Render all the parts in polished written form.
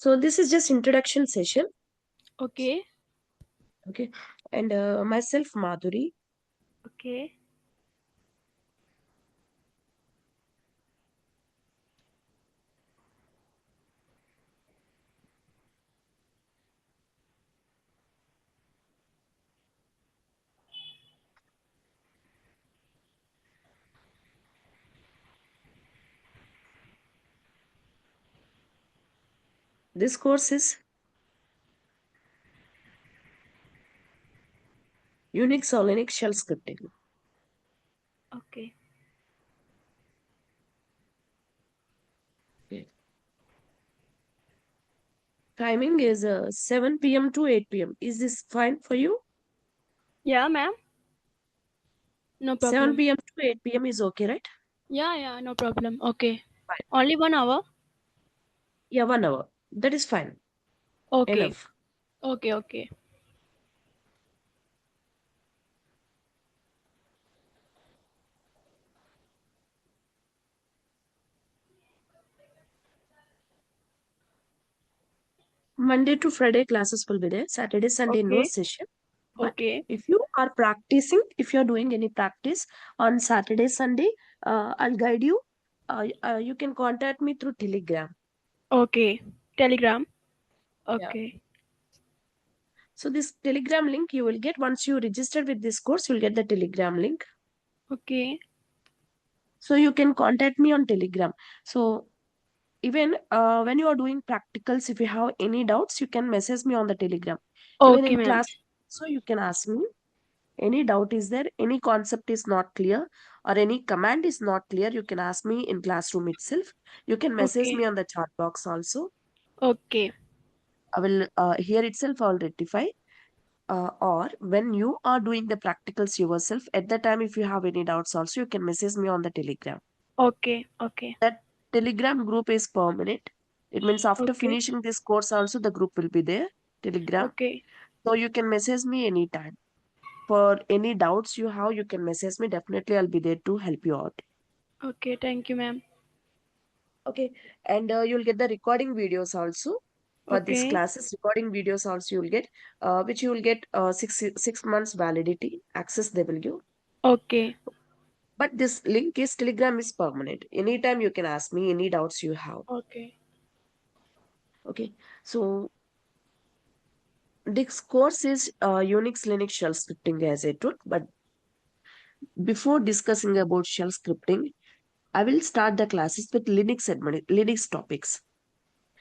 So this is just introduction session. Okay. Okay. And myself, Madhuri. Okay. This course is UNIX or Linux shell scripting. Okay. Okay. Timing is 7 p.m. to 8 p.m. Is this fine for you? Yeah, ma'am. No 7 problem. p.m. to 8 p.m. is okay, right? Yeah, no problem. Okay. Fine. Only 1 hour? Yeah, 1 hour. That is fine. Okay. Enough. Okay. Monday to Friday classes will be there. Saturday, Sunday, no Okay. session. But Okay. if you are practicing, if you're doing any practice on Saturday, Sunday, I'll guide you. You can contact me through Telegram. Okay. Telegram. Yeah. Okay. So this Telegram link you will get once you register with this course, you'll get the Telegram link. Okay. So you can contact me on Telegram. So even when you are doing practicals, if you have any doubts, you can message me on the Telegram. Even Okay, in ma'am. class, so you can ask me any doubt is there, any concept is not clear, or any command is not clear, you can ask me in classroom itself. You can message Okay. me on the chat box also. Okay. I will here itself I'll rectify. Or when you are doing the practicals yourself, at that time, if you have any doubts also, you can message me on the Telegram. Okay. Okay. That Telegram group is permanent. It means after Okay. finishing this course also the group will be there, Telegram. Okay. So you can message me anytime. For any doubts you have, you can message me. Definitely I'll be there to help you out. Okay. Thank you, ma'am. Okay. And you'll get the recording videos also for these Okay. classes. Recording videos also you'll get, which you will get 6 months validity access they will give. Okay. But this link is Telegram is permanent. Anytime you can ask me any doubts you have. Okay. Okay. So this course is Unix Linux shell scripting as I told. But before discussing about shell scripting, I will start the classes with Linux topics.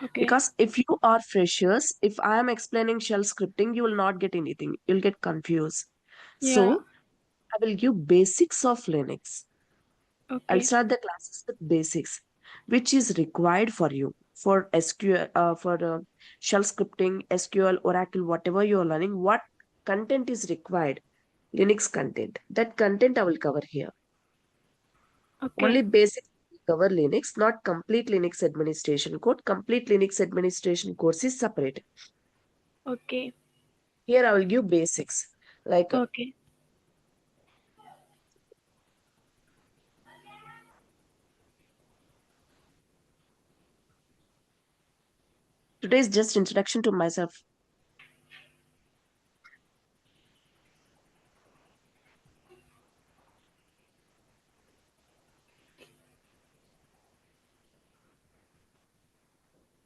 Okay. Because if you are freshers, if I am explaining shell scripting, you will not get anything. You'll get confused. Yeah. So I will give basics of Linux. I'll Okay. start the classes with basics, which is required for you for SQL, for shell scripting, SQL, Oracle, whatever you are learning. What content is required? Linux content. That content I will cover here. Okay. Only basics cover Linux, not complete Linux administration code. Complete Linux administration course is separate. Okay. Here I will give basics. Like Okay. today is just introduction to myself.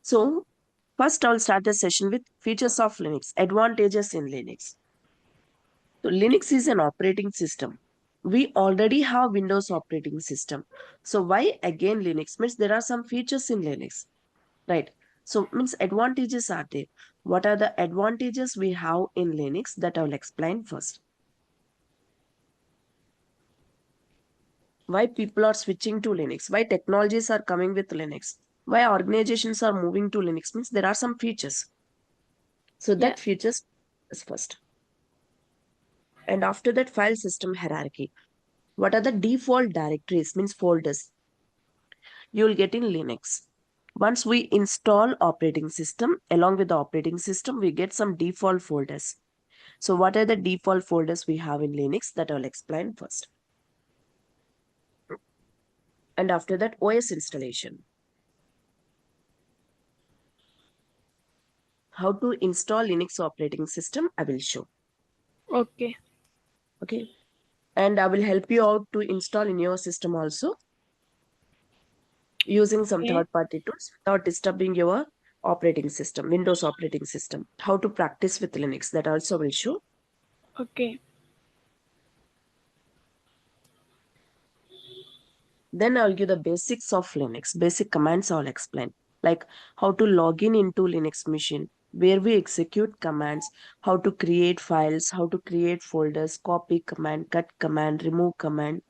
So first I'll start the session with features of Linux, advantages in Linux. So Linux is an operating system. We already have Windows operating system. So why again Linux? Means there are some features in Linux, right? So means advantages are there. What are the advantages we have in Linux that I will explain first. Why people are switching to Linux, why technologies are coming with Linux, why organizations are moving to Linux means there are some features. So Yeah. that features is first. And after that, file system hierarchy. What are the default directories means folders you will get in Linux? Once we install operating system, along with the operating system, we get some default folders. So what are the default folders we have in Linux that I'll explain first. And after that, OS installation. how to install Linux operating system, I will show. Okay. Okay. And I will help you out to install in your system also using some Okay. third-party tools without disturbing your operating system, Windows operating system. How to practice with Linux, that also will show. Okay. Then I'll give the basics of Linux. Basic commands I'll explain. Like how to log in into Linux machine, where we execute commands, how to create files, how to create folders, copy command, cut command, remove command,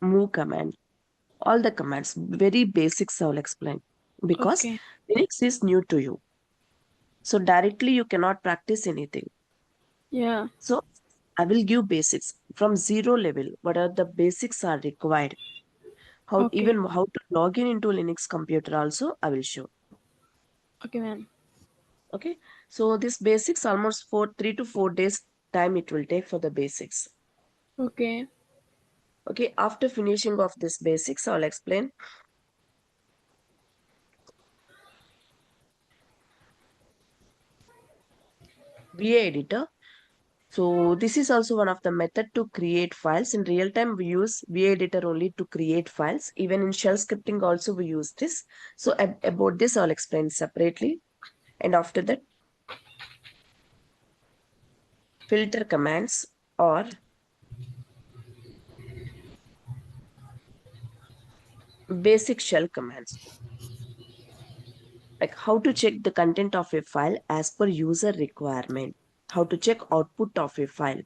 move command. All the commands, very basics I'll explain. Because Okay. Linux is new to you. So directly you cannot practice anything. Yeah. So I will give basics from zero level. What are the basics are required? Okay. How to log in into Linux computer also I will show. Okay, ma'am. Okay. So this basics almost for 3 to 4 days time it will take for the basics. Okay. Okay. After finishing of this basics, I'll explain VA editor. So this is also one of the method to create files. In real time, we use VA editor only to create files. Even in shell scripting also we use this. So about this, I'll explain separately. And after that, filter commands or basic shell commands. Like how to check the content of a file as per user requirement. How to check output of a file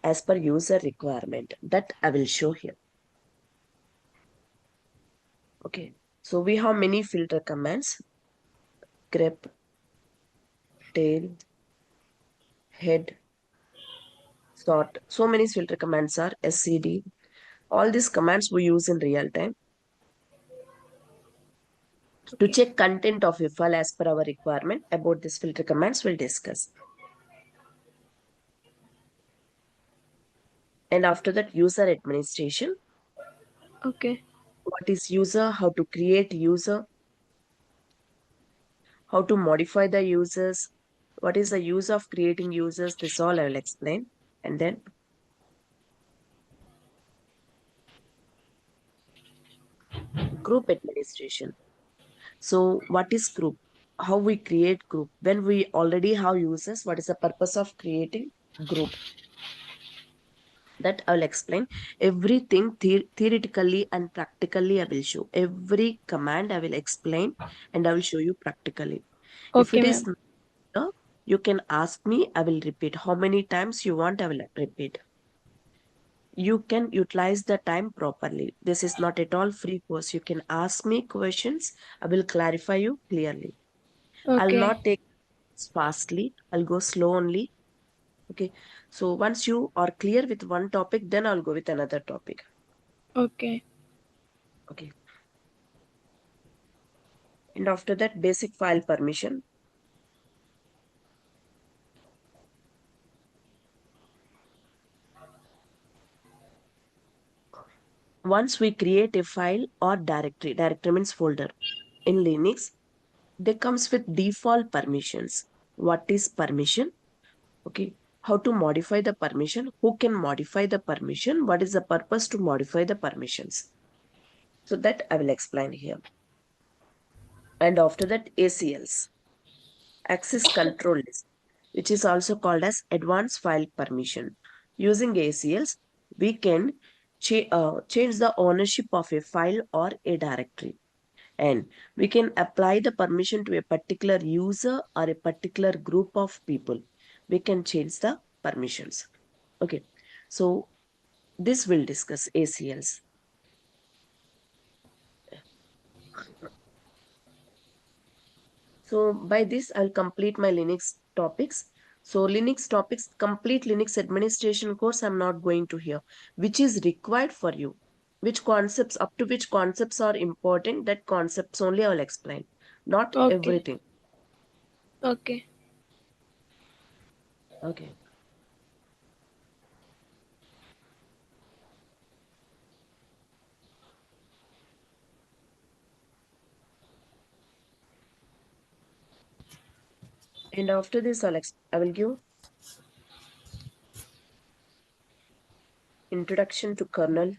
as per user requirement. That I will show here. Okay. So we have many filter commands. Grep, tail, head, sort. So many filter commands are SCD. All these commands we use in real time to Okay. check content of a file as per our requirement. About this filter commands we'll discuss. And after that, user administration. Okay. What is user? How to create user? How to modify the users? What is the use of creating users? This all I will explain. And then group administration. So what is group? How we create group? When we already have users, what is the purpose of creating group? That I will explain. Everything theoretically and practically I will show. Every command I will explain and I will show you practically. If Okay, it is ma'am. not clear, you can ask me, I will repeat. How many times you want, I will repeat. You can utilize the time properly. This is not at all free course. You can ask me questions. I will clarify you clearly. I'll Okay. not take it fastly. I'll go slow only. Okay. So once you are clear with one topic, then I'll go with another topic. Okay. Okay. And after that, basic file permission. Once we create a file or directory means folder in Linux, they comes with default permissions. What is permission? Okay. How to modify the permission? Who can modify the permission? What is the purpose to modify the permissions? So that I will explain here. And after that, ACLs, access control list, which is also called as advanced file permission. Using ACLs, we can change the ownership of a file or a directory. And we can apply the permission to a particular user or a particular group of people. We can change the permissions. Okay. So this will discuss ACLs. So by this, I'll complete my Linux topics. So Linux topics, complete Linux administration course, I'm not going to hear, which is required for you. Which concepts, up to which concepts are important, that concepts only I will explain. Not Okay. everything. Okay. Okay. And after this, I will give introduction to kernel.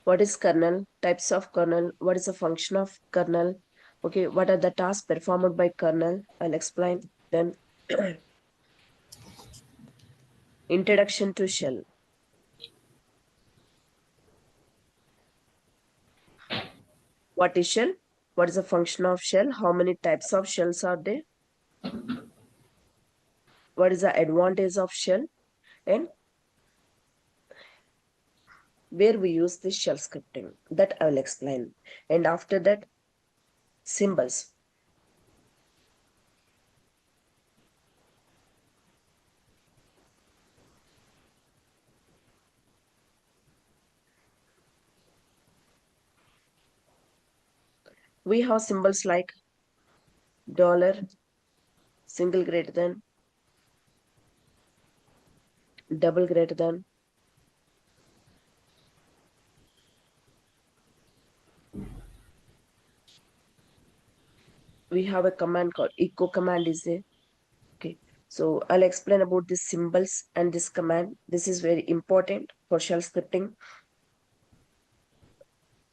What is kernel? Types of kernel. What is the function of kernel? Okay, what are the tasks performed by kernel? I'll explain. Then introduction to shell. What is shell? What is the function of shell? How many types of shells are there? What is the advantage of shell? And where we use this shell scripting? That I will explain. And after that, symbols. We have symbols like dollar, single greater than, double greater than. We have a command called echo command is there. Okay, so I'll explain about these symbols and this command. This is very important for shell scripting.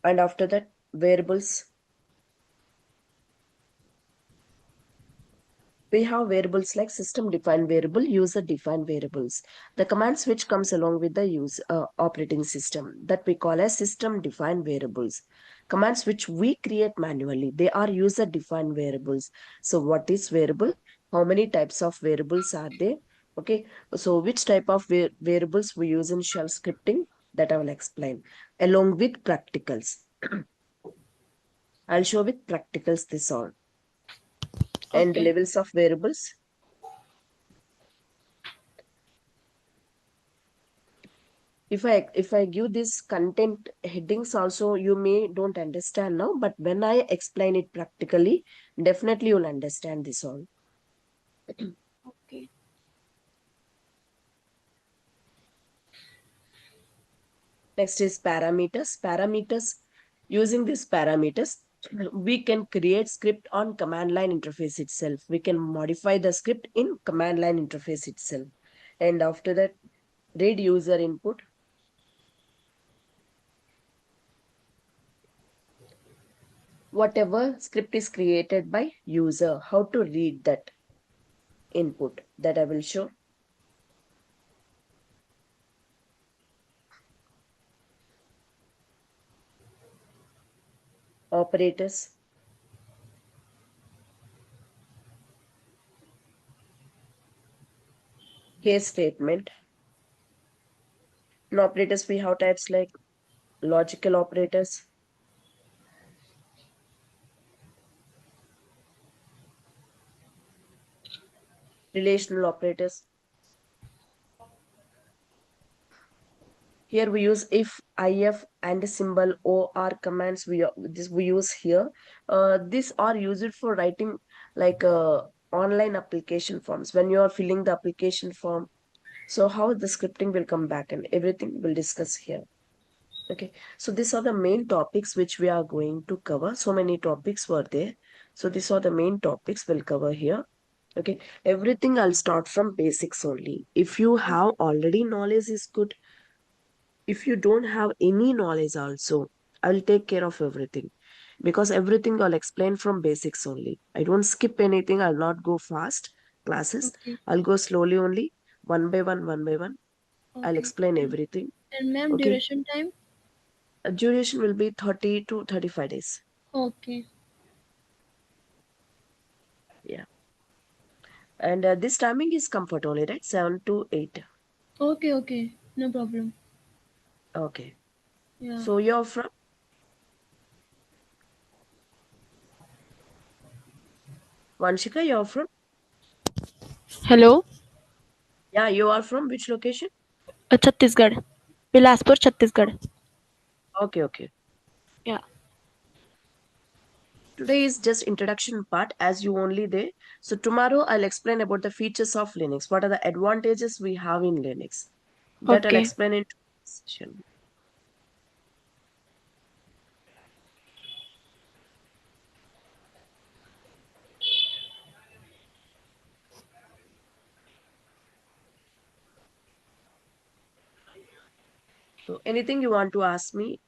And after that, variables. We have variables like system defined variable, user defined variables. The commands which comes along with the operating system that we call as system defined variables. Commands which we create manually, they are user defined variables. So what is variable? How many types of variables are there? Okay, so which type of variables we use in shell scripting, that I will explain along with practicals. I'll show with practicals this all. And Okay. levels of variables. If I give this content headings also, you may don't understand now, but when I explain it practically, definitely you'll understand this all. Okay. Next is parameters. Using these parameters, we can create script on command line interface itself. We can modify the script in command line interface itself. And after that, read user input. Whatever script is created by user, how to read that input, that I will show. Operators. Case statement. In operators, we have types like logical operators, relational operators. Here we use if, if, and symbol or commands. We use here. These are used for writing like online application forms. When you are filling the application form, so how the scripting will come back and everything we'll discuss here. Okay, so these are the main topics which we are going to cover. So many topics were there. So these are the main topics we'll cover here. Okay, everything I'll start from basics only. If you have already knowledge is good. If you don't have any knowledge also, I'll take care of everything. Because everything I'll explain from basics only. I don't skip anything. I'll not go fast classes. Okay. I'll go slowly only, one by one, one by one. I'll Okay. explain everything. And ma'am, Okay. duration time? Duration will be 30 to 35 days. Okay. Yeah. And this timing is comfort only, right? 7 to 8. Okay, okay. No problem. Okay. Yeah. So you're from Vanshika, you're from? Hello? Yeah, you are from which location? Chhattisgarh. Bilaspur, Chhattisgarh. Okay, okay. Yeah. Today is just introduction part as you only there. So tomorrow I'll explain about the features of Linux. What are the advantages we have in Linux? That I'll Okay. explain in today's session. So anything you want to ask me?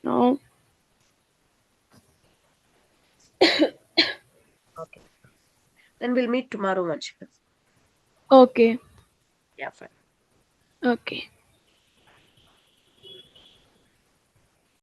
No. Okay. Then we'll meet tomorrow, Vanshika. Okay. Yeah, fine. Okay.